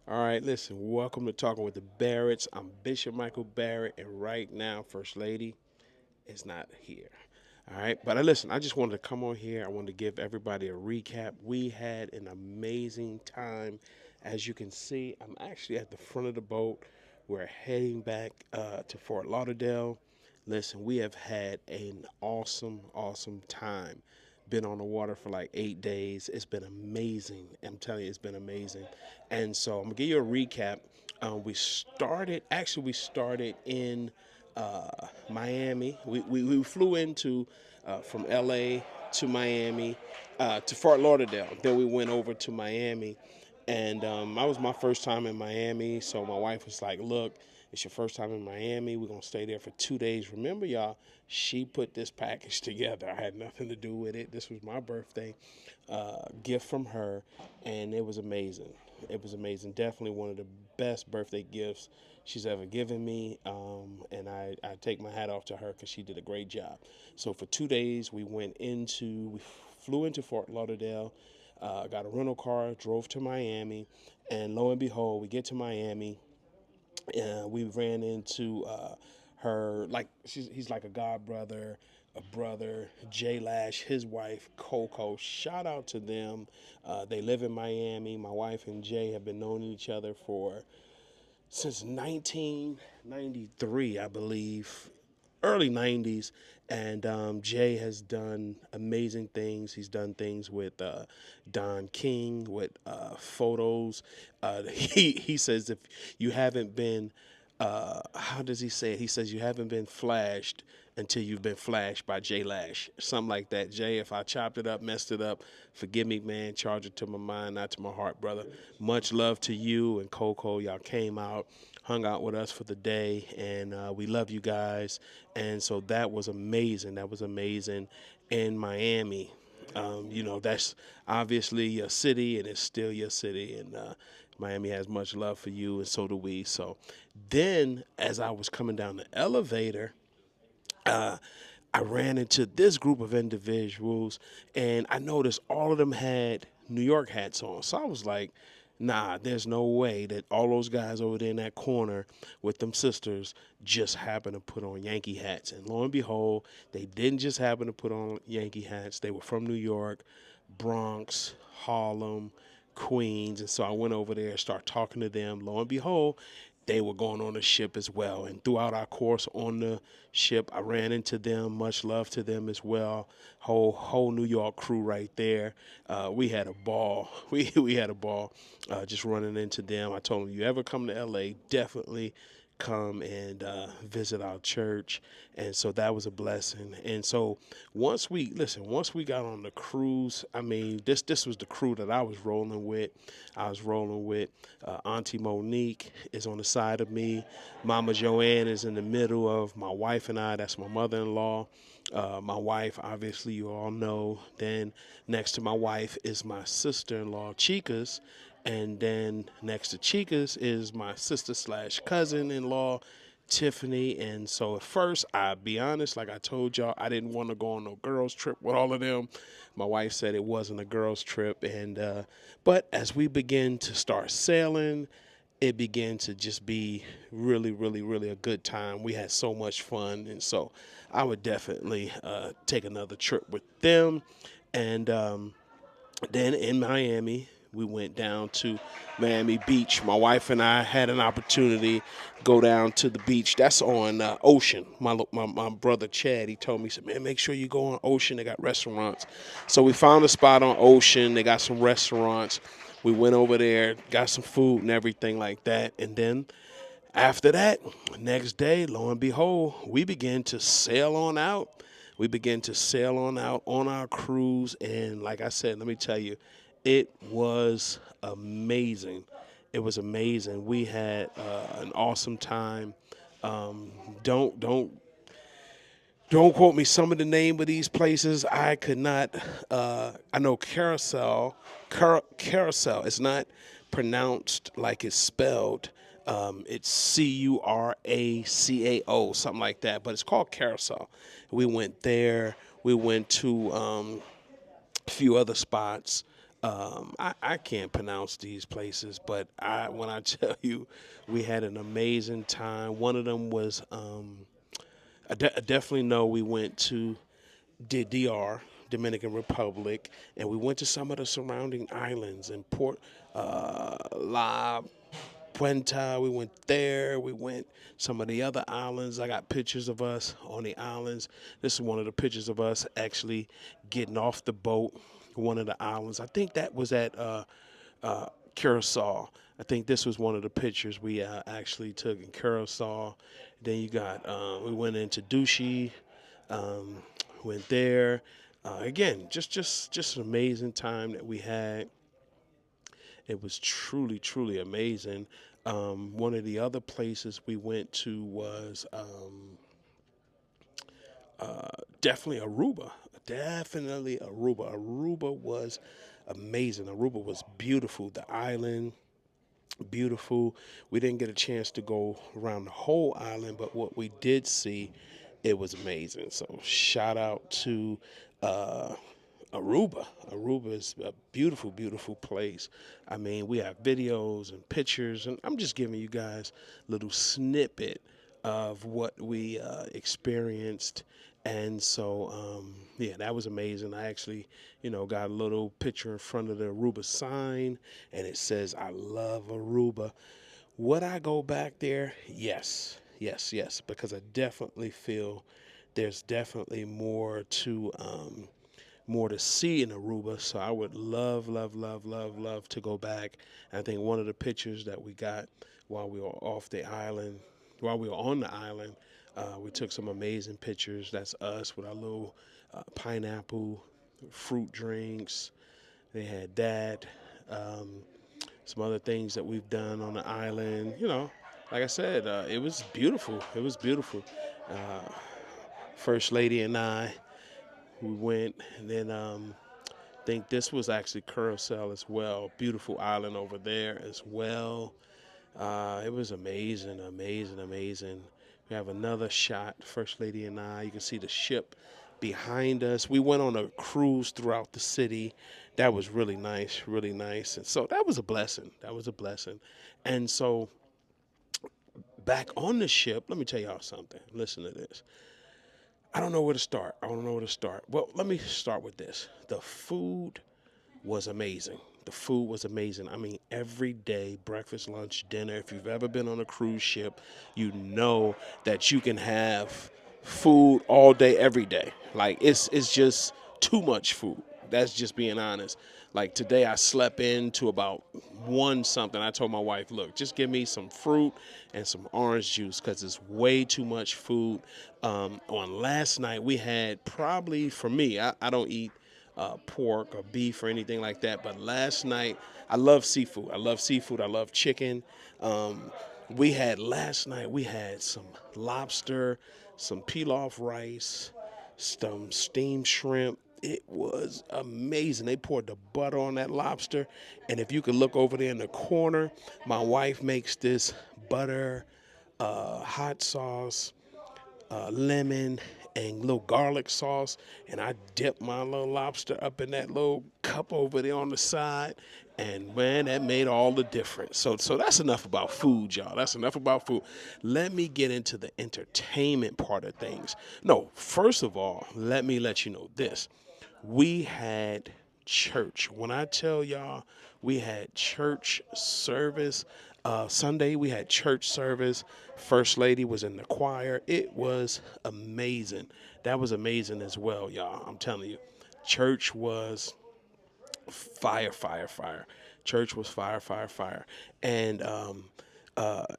All right, listen, welcome to Talking with the Barretts. I'm Bishop Michael Barrett, and right now, First Lady is not here. All right, but listen, I just wanted to come on here. I wanted to give everybody a recap. We had an amazing time. As you can see, I'm actually at the front of the boat. We're heading back to Fort Lauderdale. Listen, we have had an awesome time. Been on the water for like 8 days. It's been amazing. I'm telling you, it's been amazing. And so I'm gonna give you a recap. We started in Miami. We flew into from LA to Miami to Fort Lauderdale. Then we went over to Miami, and that was my first time in Miami. So my wife was like, "Look, it's your first time in Miami. We're gonna stay there for 2 days." Remember, y'all, she put this package together. I had nothing to do with it. This was my birthday gift from her, and it was amazing. It was amazing. Definitely one of the best birthday gifts she's ever given me, and I take my hat off to her because she did a great job. So for 2 days, we flew into Fort Lauderdale, got a rental car, drove to Miami, and lo and behold, we get to Miami, and we ran into her like he's like a god brother, a brother, Jay Lash, his wife Coco. Shout out to them. They live in Miami. My wife and Jay have been knowing each other for since 1993, I believe, early 90s. And Jay has done amazing things. He's done things with Don King, with photos. He says if you haven't been, how does he say it? He says you haven't been flashed until you've been flashed by Jay Lash. Something like that. Jay, if I chopped it up, messed it up, forgive me, man. Charge it to my mind, not to my heart, brother. Much love to you and Coco. Y'all came out, hung out with us for the day, and we love you guys. And so that was amazing. That was amazing in Miami. That's obviously your city, and it's still your city. And Miami has much love for you, and so do we. So then, as I was coming down the elevator, uh, I ran into this group of individuals, and I noticed all of them had New York hats on. So I was like, nah, there's no way that all those guys over there in that corner with them sisters just happen to put on Yankee hats. And lo and behold, they didn't just happen to put on Yankee hats. They were from New York, Bronx, Harlem, Queens. And so I went over there, started talking to them. Lo and behold, they were going on the ship as well. And throughout our course on the ship, I ran into them. Much love to them as well. Whole New York crew right there. We had a ball. We had a ball just running into them. I told them, you ever come to LA, definitely come and visit our church. And so that was a blessing. And so once we got on the cruise, I mean, this was the crew that I was rolling with. I was rolling with Auntie Monique is on the side of me. Mama Joanne is in the middle of my wife and I. That's my mother-in-law. My wife, obviously, you all know. Then next to my wife is my sister-in-law, Chicas. And then next to Chicas is my sister slash cousin-in-law, Tiffany. And so at first, I'll be honest, like I told y'all, I didn't want to go on no girls trip with all of them. My wife said it wasn't a girls trip, and but as we begin to start sailing, it began to just be really a good time. We had so much fun, and so I would definitely take another trip with them. And then in Miami, we went down to Miami Beach. My wife and I had an opportunity to go down to the beach. That's on Ocean. My brother Chad, he told me, he said, man, make sure you go on Ocean. They got restaurants. So we found a spot on Ocean. They got some restaurants. We went over there, got some food and everything like that. And then after that, next day, lo and behold, we began to sail on out. We began to sail on out on our cruise. And like I said, let me tell you, it was amazing. It was amazing. We had an awesome time. Um, don't don't quote me some of the name of these places. I could not. I know Carousel. Carousel. It's not pronounced like it's spelled. It's Curacao, something like that. But it's called Carousel. We went there. We went to a few other spots. I can't pronounce these places, but when I tell you, we had an amazing time. One of them was I definitely know we went to DR, Dominican Republic, and we went to some of the surrounding islands in Port La Puenta. We went there. We went some of the other islands. I got pictures of us on the islands. This is one of the pictures of us actually getting off the boat. One of the islands. I think that was at Curacao. I think this was one of the pictures we actually took in Curacao. Then you got we went into Dushi, um, went there. Again, just an amazing time that we had. It was truly amazing. One of the other places we went to was definitely Aruba. Definitely Aruba. Aruba was amazing. Aruba was beautiful. The island, beautiful. We didn't get a chance to go around the whole island, but what we did see, it was amazing. So shout out to uh, Aruba. Aruba is a beautiful place. I mean, we have videos and pictures, and I'm just giving you guys a little snippet of what we experienced. And so, yeah, that was amazing. I actually, got a little picture in front of the Aruba sign, and it says, "I love Aruba." Would I go back there? Yes, yes, because I definitely feel there's definitely more to see in Aruba. So I would love to go back. And I think one of the pictures that we got while we were off the island, while we were on the island, we took some amazing pictures. That's us with our little pineapple fruit drinks. They had that. Um, some other things that we've done on the island. Like I said, it was beautiful. It was beautiful. Uh, First Lady and I, we went, and then think this was actually Curacao as well. Beautiful island over there as well. It was amazing. We have another shot, First Lady and I. You can see the ship behind us. We went on a cruise throughout the city. That was really nice, really nice. And so that was a blessing. That was a blessing. And so back on the ship, let me tell y'all something. Listen to this. I don't know where to start. I don't know where to start. Well, let me start with this. The food was amazing. The food was amazing. I mean, every day, breakfast, lunch, dinner. If you've ever been on a cruise ship, you know that you can have food all day, every day. Like it's just too much food. That's just being honest. Like today, I slept into about one something. I told my wife, "Look, just give me some fruit and some orange juice because it's way too much food." On last night, we had probably for me, I don't eat pork or beef or anything like that. But last night, I love seafood. I love seafood. I love chicken. Um, we had last night. We had some lobster, some pilaf rice, some steamed shrimp. It was amazing. They poured the butter on that lobster, and if you could look over there in the corner, my wife makes this butter hot sauce lemon and little garlic sauce, and I dip my little lobster up in that little cup over there on the side, and man, that made all the difference. So that's enough about food, y'all. That's enough about food. Let me get into the entertainment part of things. No, first of all, let me let you know this. We had church. When I tell y'all, we had church service. Sunday, we had church service. First Lady was in the choir. It was amazing. That was amazing as well, y'all. I'm telling you, church was fire. Church was fire. And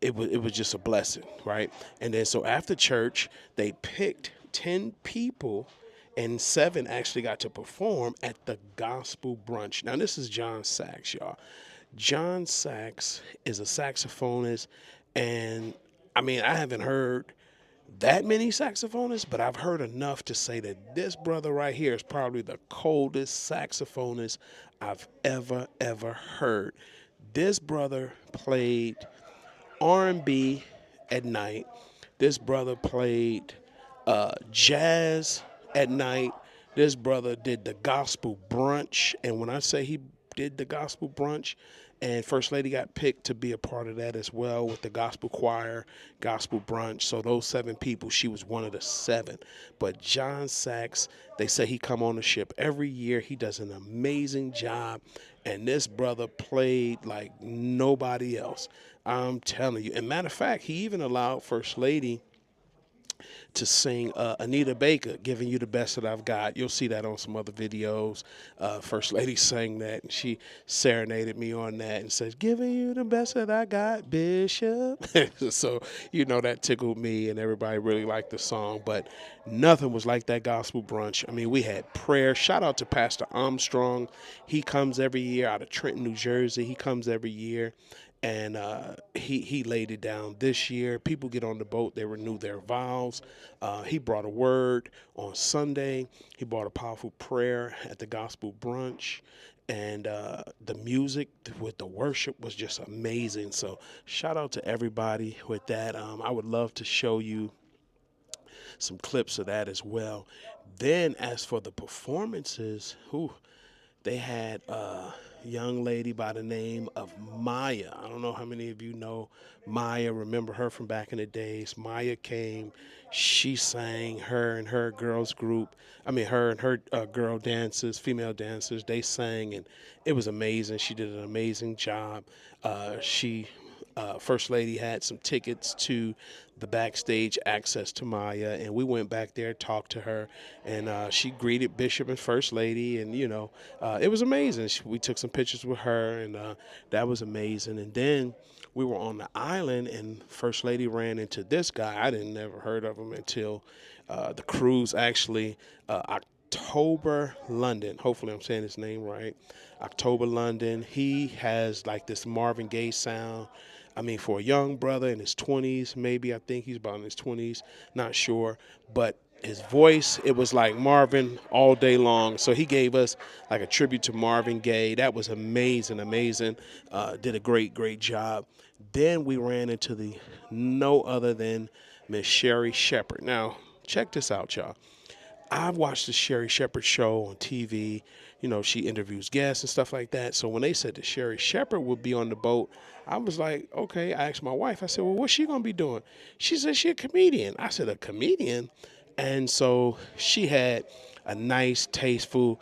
it was just a blessing, right? And then so after church, they picked 10 people, and 7 actually got to perform at the gospel brunch. Now this is John Sachs, y'all. John Sachs is a saxophonist, and I mean I haven't heard that many saxophonists, but I've heard enough to say that this brother right here is probably the coldest saxophonist I've ever heard. This brother played R&B at night. This brother played jazz at night. This brother did the gospel brunch, and when I say he did the gospel brunch, and First Lady got picked to be a part of that as well with the gospel choir, gospel brunch. So those 7 people, she was one of the 7. But John Sachs, they say he come on the ship every year. He does an amazing job, and this brother played like nobody else. I'm telling you. And matter of fact, he even allowed First Lady to sing Anita Baker, Giving You the Best That I've Got. You'll see that on some other videos. First Lady sang that, and she serenaded me on that and says, Giving You the Best That I Got, Bishop. So, that tickled me, and everybody really liked the song. But nothing was like that gospel brunch. I mean, we had prayer. Shout out to Pastor Armstrong. He comes every year out of Trenton, New Jersey. He comes every year, and he laid it down this year. People get on the boat, they renew their vows. He brought a word on Sunday. He brought a powerful prayer at the gospel brunch, and the music with the worship was just amazing. So shout out to everybody with that. I would love to show you some clips of that as well. Then as for the performances, they had a young lady by the name of Maya. I don't know how many of you know Maya, remember her from back in the days. Maya came, she sang, her and her girls group, her and her girl dancers, female dancers, they sang, and it was amazing. She did an amazing job. She First Lady had some tickets to the backstage access to Maya, and we went back there, talked to her, and she greeted Bishop and First Lady, and it was amazing. We took some pictures with her, and that was amazing. And then we were on the island, and First Lady ran into this guy. I didn't never heard of him until the cruise actually. October London. Hopefully, I'm saying his name right. October London. He has like this Marvin Gaye sound. For a young brother in his 20s, maybe, I think he's about in his 20s, not sure, but his voice, it was like Marvin all day long. So he gave us like a tribute to Marvin Gaye. That was amazing, amazing. Did a great, great job. Then we ran into the no other than Miss Sherri Shepherd. Now, check this out, y'all. I've watched the Sherri Shepherd show on TV. She interviews guests and stuff like that. So when they said that Sherri Shepherd would be on the boat, I was like, okay. I asked my wife, I said, well, what's she going to be doing? She said, she a comedian. I said, a comedian? And so she had a nice, tasteful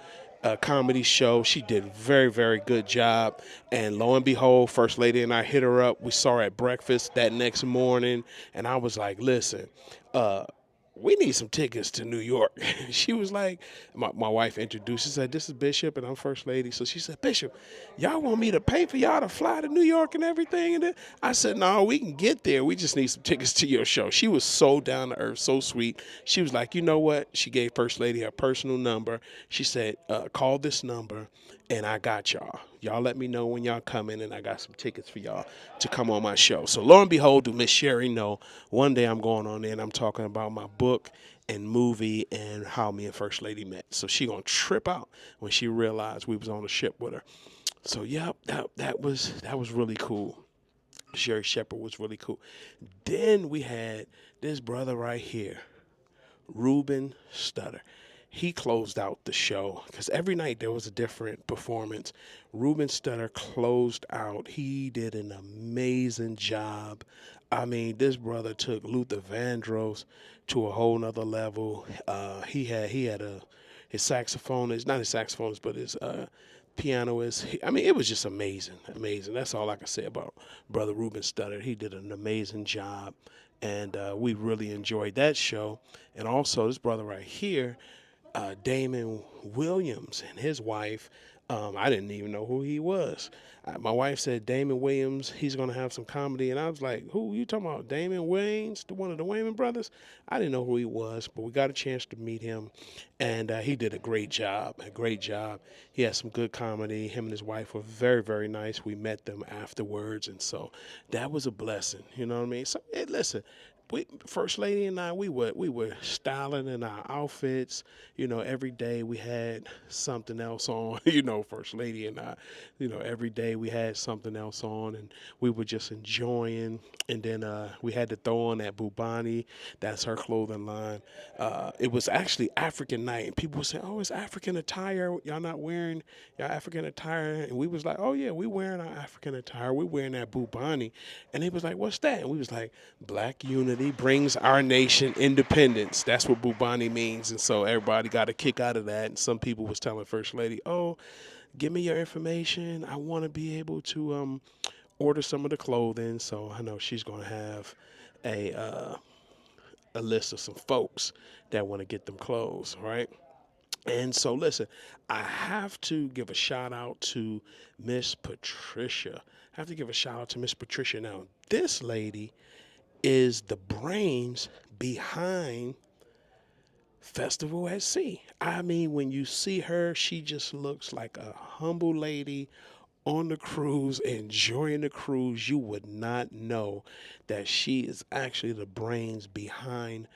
comedy show. She did a very, very good job. And lo and behold, First Lady and I hit her up. We saw her at breakfast that next morning. And I was like, listen, we need some tickets to New York. She was like, my wife introduced, she said, this is Bishop and I'm First Lady. So she said, Bishop, y'all want me to pay for y'all to fly to New York and everything? And I said, no, we can get there. We just need some tickets to your show. She was so down to earth, so sweet. She was like, you know what? She gave First Lady her personal number. She said, call this number and I got y'all. Y'all let me know when y'all coming, and I got some tickets for y'all to come on my show. So lo and behold, do Miss Sherri know, one day I'm going on there and I'm talking about my book and movie and how me and First Lady met. So she gonna trip out when she realized we was on the ship with her. So yeah, that was really cool. Sherri Shepherd was really cool. Then we had this brother right here, Ruben Studdard. He closed out the show because every night there was a different performance. Ruben Studdard closed out. He did an amazing job. This brother took Luther Vandross to a whole nother level. He had his saxophonist, not his saxophonist, but his pianoist. It was just amazing, amazing. That's all I can say about Brother Ruben Studdard. He did an amazing job, and we really enjoyed that show. And also, this brother right here, Damon Williams and his wife. I didn't even know who he was. My wife said Damon Williams, he's going to have some comedy. And I was like, who you talking about? Damon Wayans, one of the Wayman brothers? I didn't know who he was, but we got a chance to meet him. And he did a great job, He had some good comedy. Him and his wife were very, very nice. We met them afterwards. And so that was a blessing. You know what I mean? So, listen, First Lady and I, we were styling in our outfits. Every day we had something else on. First Lady and I, every day we had something else on, and we were just enjoying. And then we had to throw on that Bubani. That's her clothing line. It was actually African night, and people would say, "Oh, it's African attire. Y'all not wearing your African attire?" And we was like, "Oh yeah, we wearing our African attire. We wearing that Bubani." And he was like, "What's that?" And we was like, "Black unity brings our nation independence." That's what Bubani means. And so everybody got a kick out of that. And some people was telling First Lady, "Oh, give me your information. I want to be able to order some of the clothing." So I know she's gonna have a uh, a list of some folks that want to get them clothes, right? And so, listen, I have to give a shout out to Miss Patricia. I have to give a shout out to Miss Patricia. Now, this lady is the brains behind Festival at Sea. I mean, when you see her, she just looks like a humble lady on the cruise, enjoying the cruise. You would not know that she is actually the brains behind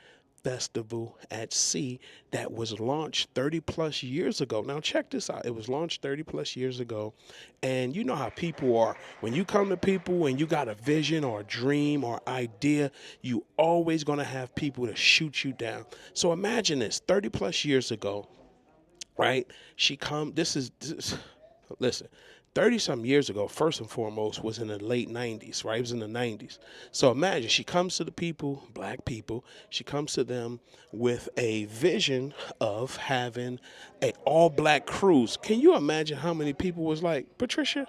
Festival at Sea that was launched 30 plus years ago. Now, check this out. It was launched 30 plus years ago. And you know how people are. When you come to people and you got a vision or a dream or idea, you always going to have people to shoot you down. So imagine this 30 plus years ago, right? Listen, 30 some years ago, first and foremost, was in the late 90s, right? It was in the 90s. So imagine she comes to the people, black people, she comes to them with a vision of having a all black cruise. Can you imagine how many people was like, "Patricia,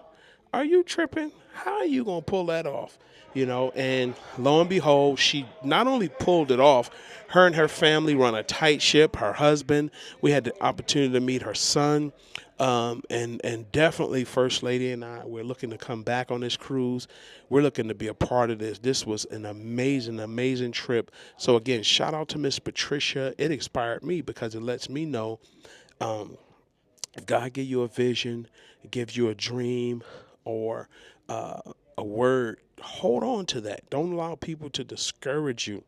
are you tripping? How are you going to pull that off?" And lo and behold, she not only pulled it off, her and her family run a tight ship. Her husband, we had the opportunity to meet her son. And definitely First Lady and I, we're looking to come back on this cruise. We're looking to be a part of this. This was an amazing, amazing trip. So again, shout out to Miss Patricia. It inspired me because it lets me know if God give you a vision, gives you a dream, or a word, hold on to that. Don't allow people to discourage you.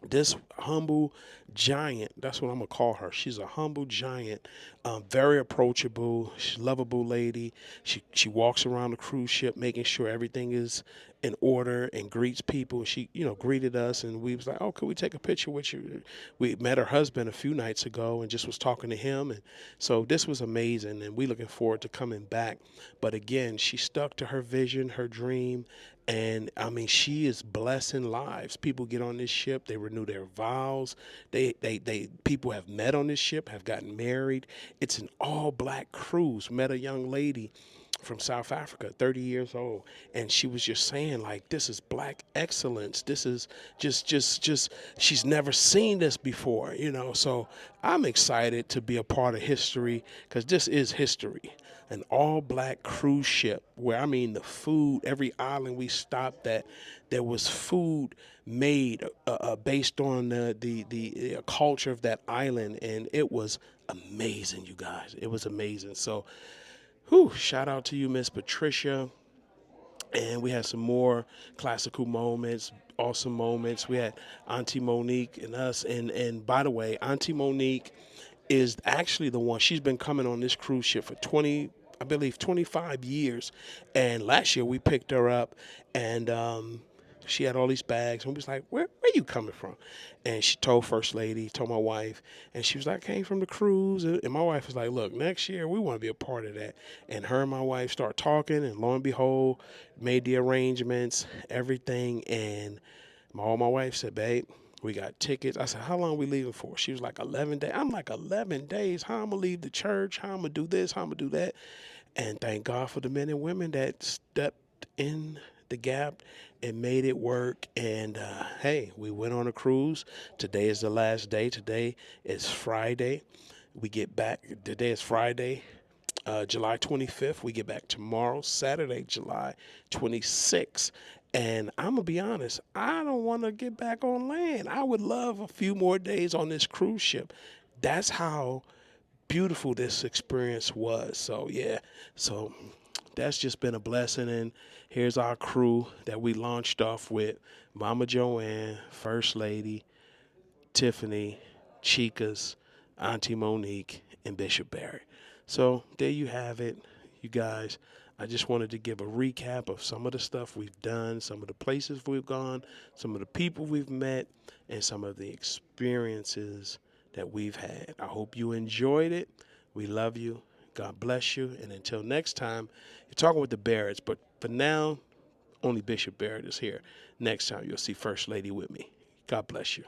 This humble giant, that's what I'm gonna call her. She's a humble giant, very approachable, lovable lady. She walks around the cruise ship making sure everything is in order and greets people. She greeted us, and we was like, "Oh, could we take a picture with you?" We met her husband a few nights ago and just was talking to him, and so this was amazing, and we looking forward to coming back. But again, she stuck to her vision, her dream, and I mean, she is blessing lives. People get on this ship, they renew their vows. They people have met on this ship, have gotten married. It's an all black cruise. Met a young lady from South Africa, 30 years old, and she was just saying like, "This is black excellence. This is just she's never seen this before. So I'm excited to be a part of history because this is history. An all black cruise ship where, I mean, the food, every island we stopped at, there was food made based on the culture of that island, and it was amazing, you guys. It was amazing. So whew, shout out to you, Miss Patricia. And we had some more classical moments, awesome moments. We had Auntie Monique and us. And by the way, Auntie Monique is actually the one. She's been coming on this cruise ship for 20, I believe, 25 years. And last year we picked her up, and she had all these bags, and we was like, where you coming from? And she told First Lady, told my wife, and she was like, "I came from the cruise." And my wife was like, "Look, next year we want to be a part of that." And her and my wife start talking, and lo and behold, made the arrangements, everything. And my wife said, "Babe, we got tickets." I said, "How long we leaving for?" She was like, 11 days. I'm like, 11 days? How I'm going to leave the church? How I'm going to do this? How I'm going to do that? And thank God for the men and women that stepped in the gap and made it work. And hey, we went on a cruise. Today is the last day. Today is Friday. We get back. Today is Friday, July 25th. We get back tomorrow, Saturday, July 26th. And I'm going to be honest, I don't want to get back on land. I would love a few more days on this cruise ship. That's how beautiful this experience was. So, yeah. So that's just been a blessing. And here's our crew that we launched off with: Mama Joanne, First Lady, Tiffany, Chicas, Auntie Monique, and Bishop Barrett. So there you have it, you guys. I just wanted to give a recap of some of the stuff we've done, some of the places we've gone, some of the people we've met, and some of the experiences that we've had. I hope you enjoyed it. We love you. God bless you. And until next time, you're talking with the Barretts, but for now, only Bishop Barrett is here. Next time, you'll see First Lady with me. God bless you.